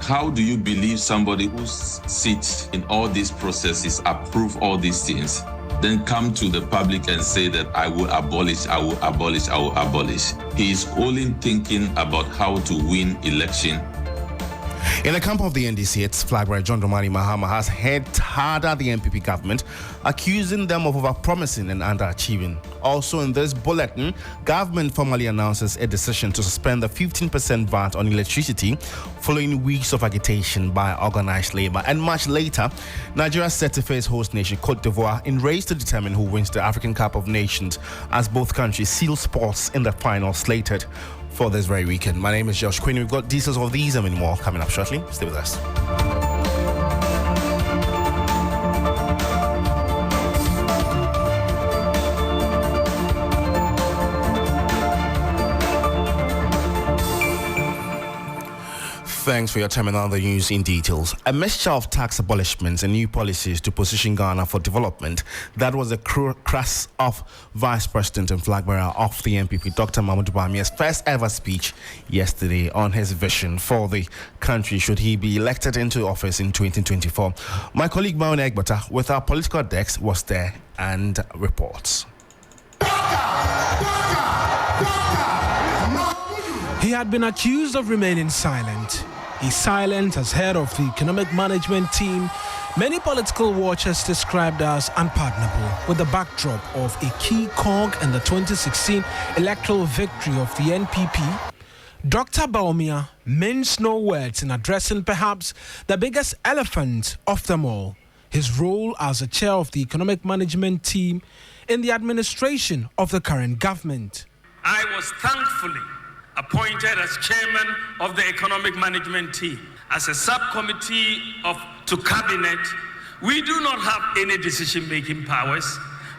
How do you believe somebody who sits in all these processes, approve all these things, then come to the public and say that I will abolish, I will abolish, I will abolish? He is only thinking about how to win election. In the camp of the NDC, its flag bearer John Dramani Mahama has hit harder the NPP government, accusing them of overpromising and underachieving. Also in this bulletin, government formally announces a decision to suspend the 15% VAT on electricity following weeks of agitation by organized labor. And much later, Nigeria is set to face host nation Cote d'Ivoire in race to determine who wins the African Cup of Nations as both countries seal spots in the final slated for this very weekend. My name is Kwaning. We've got details of these and many more coming up shortly. Stay with us. Thanks for your time and other news in details. A mixture of tax abolishments and new policies to position Ghana for development. That was the crux of Vice President and flag bearer of the NPP, Dr. Bawumia's first ever speech yesterday on his vision for the country should he be elected into office in 2024. My colleague Bawumia with our political desk was there and reports. He had been accused of remaining silent. He's silent as head of the economic management team. Many political watchers described as unpardonable with the backdrop of a key cog in the 2016 electoral victory of the NPP. Dr. Bawumia minced no words in addressing perhaps the biggest elephant of them all, his role as the chair of the economic management team in the administration of the current government. I was thankfully appointed as chairman of the economic management team. As a subcommittee to cabinet, we do not have any decision-making powers,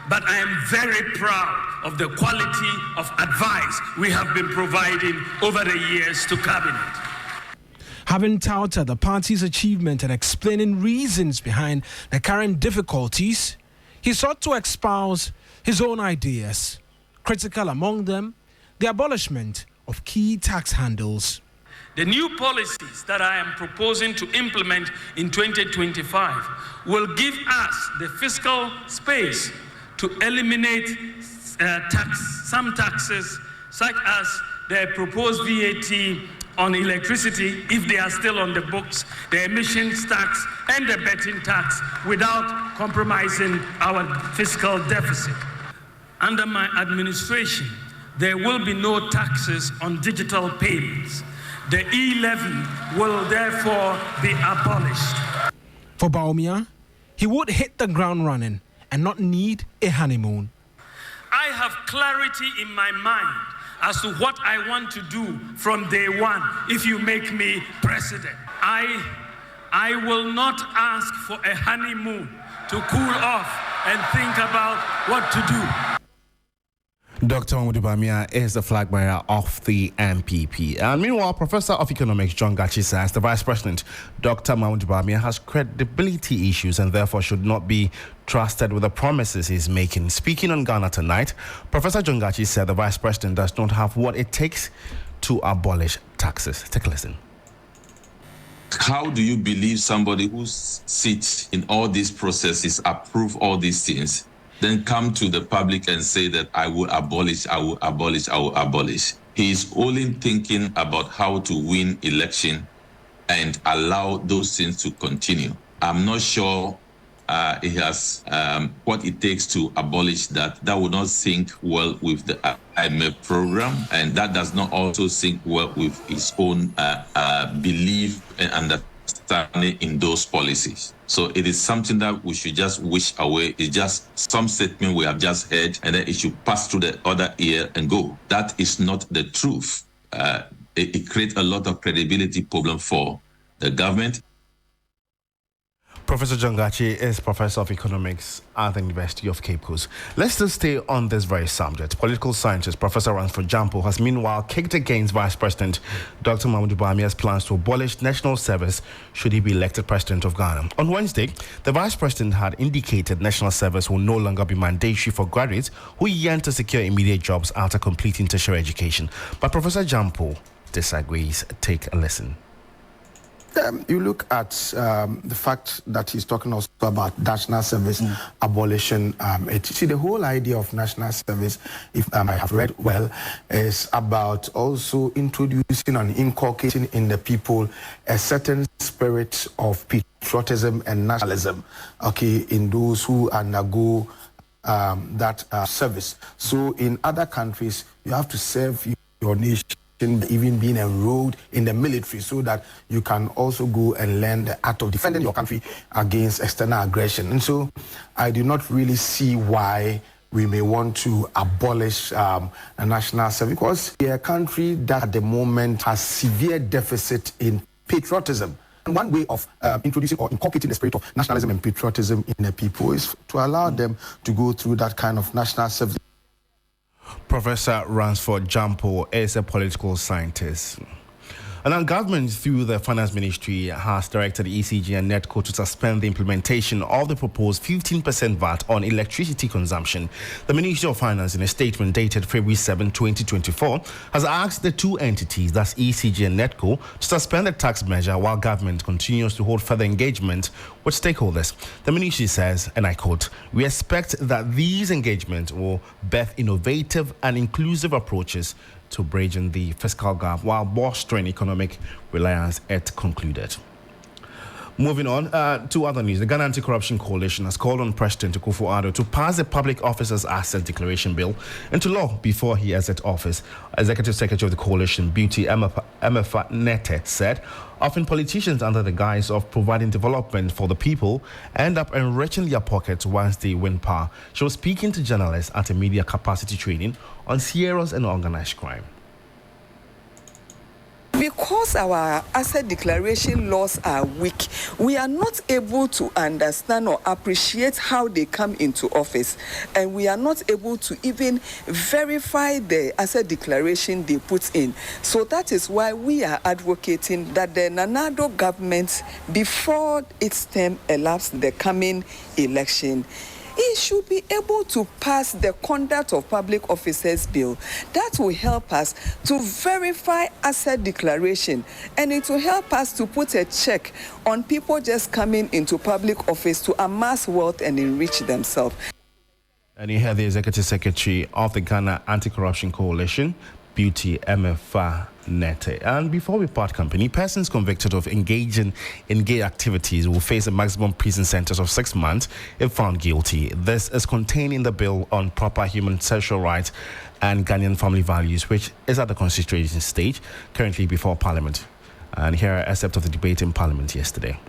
but I am very proud of the quality of advice we have been providing over the years to cabinet. Having touted the party's achievement and explaining reasons behind the current difficulties, he sought to espouse his own ideas, critical among them the abolishment of key tax handles. The new policies that I am proposing to implement in 2025 will give us the fiscal space to eliminate some taxes, such as the proposed VAT on electricity, if they are still on the books, the emissions tax and the betting tax, without compromising our fiscal deficit. Under my administration, there will be no taxes on digital payments. The e-levy will therefore be abolished. For Bawumia, he would hit the ground running and not need a honeymoon. I have clarity in my mind as to what I want to do from day one if you make me president. I will not ask for a honeymoon to cool off and think about what to do. Dr. Bawumia is the flag bearer of the NPP. And meanwhile, Professor of Economics John Gachi says the Vice President, Dr. Bawumia, has credibility issues and therefore should not be trusted with the promises he's making. Speaking on Ghana Tonight, Professor John Gachi said the Vice President does not have what it takes to abolish taxes. Take a listen. How do you believe somebody who sits in all these processes, approve all these things, then come to the public and say that I will abolish, I will abolish, I will abolish? He is only thinking about how to win election and allow those things to continue. I'm not sure he has what it takes to abolish that. That would not sync well with the IMF program, and that does not also sync well with his own belief and understanding in those policies. So it is something that we should just wish away. It's just some statement we have just heard, and then it should pass through the other ear and go. That is not the truth. It creates a lot of credibility problem for the government. Professor John Gachi is Professor of Economics at the University of Cape Coast. Let's still stay on this very subject. Political scientist Professor Ransford Jampo has meanwhile kicked against Vice President Dr. Bawumia's plans to abolish national service should he be elected President of Ghana. On Wednesday, the Vice President had indicated national service will no longer be mandatory for graduates who yearn to secure immediate jobs after completing tertiary education. But Professor Jampo disagrees. Take a listen. You look at the fact that he's talking also about national service abolition. See, the whole idea of national service, if I have read well, is about also introducing and inculcating in the people a certain spirit of patriotism and nationalism, okay, in those who undergo that service. So in other countries, you have to serve your nation, even being enrolled in the military, so that you can also go and learn the art of defending your country against external aggression. And so I do not really see why we may want to abolish a national service, because we are a country that at the moment has severe deficit in patriotism. And one way of introducing or inculcating the spirit of nationalism and patriotism in the people is to allow them to go through that kind of national service. Professor Ransford Jampo is a political scientist. And our government, through the Finance Ministry, has directed the ECG and NEDCO to suspend the implementation of the proposed 15% VAT on electricity consumption. The Ministry of Finance, in a statement dated February 7, 2024, has asked the two entities, that's ECG and NEDCO, to suspend the tax measure while government continues to hold further engagement with stakeholders. The Ministry says, and I quote, "We expect that these engagements will birth innovative and inclusive approaches to bridging the fiscal gap while bolstering economic reliance," it concluded. Moving on to other news, the Ghana Anti-Corruption Coalition has called on President Akufo-Addo to pass the Public Officers Asset Declaration Bill into law before he exits office. Executive Secretary of the coalition, Beauty Emefa Nete, said often politicians, under the guise of providing development for the people, end up enriching their pockets once they win power. She was speaking to journalists at a media capacity training on serious and organized crime. Because our asset declaration laws are weak, we are not able to understand or appreciate how they come into office, and we are not able to even verify the asset declaration they put in. So that is why we are advocating that the Nana-Addo government, before its term elapsed the coming election, it should be able to pass the Conduct of Public Officers Bill that will help us to verify asset declaration, and it will help us to put a check on people just coming into public office to amass wealth and enrich themselves. And you heard the Executive Secretary of the Ghana Anti-Corruption Coalition, Beauty Emefa Nete. And before we part company, persons convicted of engaging in gay activities will face a maximum prison sentence of 6 months if found guilty. This is contained in the bill on proper human sexual rights and Ghanaian family values, which is at the constitution stage, currently before Parliament. And here are excerpts of the debate in Parliament yesterday.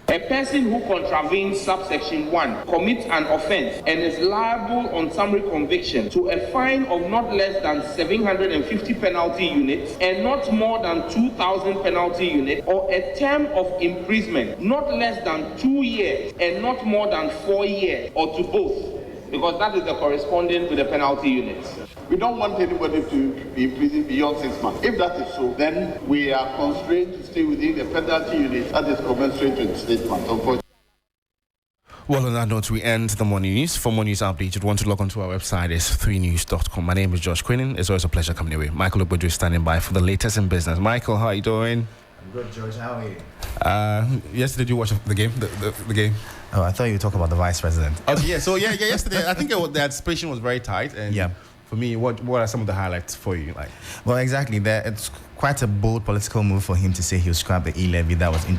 A person who contravenes subsection 1 commits an offence and is liable on summary conviction to a fine of not less than 750 penalty units and not more than 2,000 penalty units, or a term of imprisonment not less than 2 years and not more than 4 years, or to both, because that is the corresponding with the penalty units. We don't want anybody to be imprisoned beyond 6 months. If that is so, then we are constrained to stay within the penalty unit that is commensurate with 6 months, unfortunately. Well, on that note, we end the morning news. For more news updates, you'd want to log onto our website. It's 3news.com. My name is Josh Kwaning. It's always a pleasure coming your way. Michael Obojo is standing by for the latest in business. Michael, how are you doing? I'm good, George. How are you? Yesterday, did you watch the game? The game? Oh, I thought you were talking about the vice president. Okay, yeah. So yesterday, I think the anticipation was very tight. And yeah. For me, what are some of the highlights for you? Like, well, exactly. It's quite a bold political move for him to say he'll scrap the e-levy that was introduced